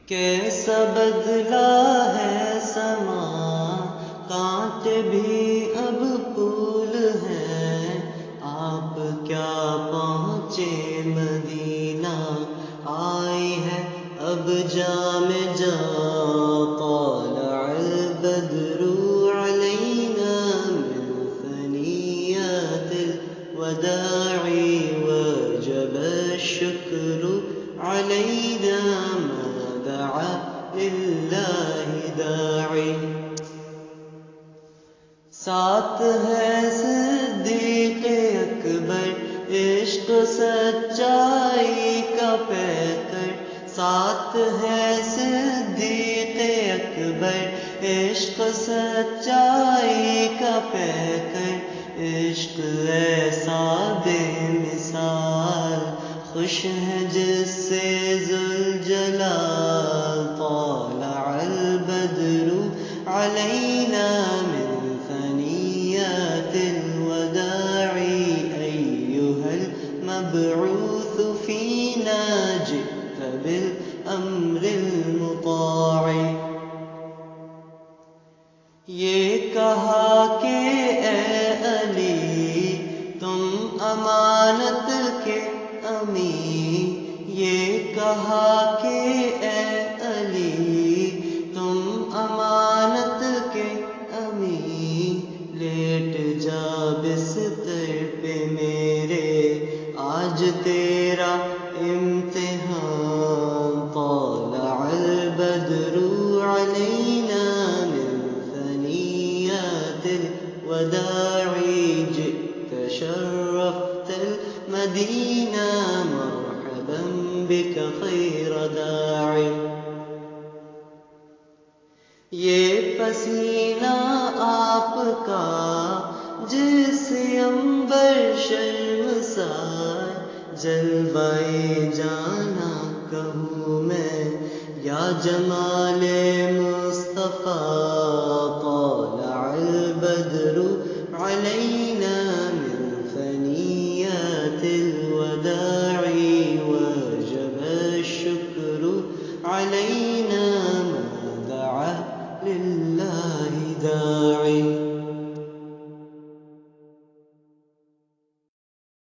کیسا بدلا ہے سما، کانٹے بھی اب پھول ہیں، آپ کیا پہنچے مدینہ، آئی ہے اب جام جا، طالع البدر علینا من ثنیات الوداع، وجب الشکر علینا ما دعا للہ داعی۔ ساتھ ہے صدیق اکبر، عشق سچائی کا پیکر، ساتھ ہے صدیق اکبر، عشق سچائی کا پیکر، عشق ایسا بے مثال، خوش ہے جس سے ذوالجلال، طالع البدر علینا من ثنیات الوداع، ایھا المبعوث فینا جئت بالامر المطاع۔ یہ کہا کہ اے علی تم امانت کے امین، یہ کہا کہ اے علی تم امانت کے امین، لیٹ جا بستر پہ میرے آج تیرا امتحان، طالع البدر علینا من ثنیات الوداع، جئت شرفت المدینہ مرحبا بک خیر داعی۔ یہ پسینہ آپ کا جس عنبر شرمسار، جلوہ جانا کہوں میں یا جمال مصطفیٰ،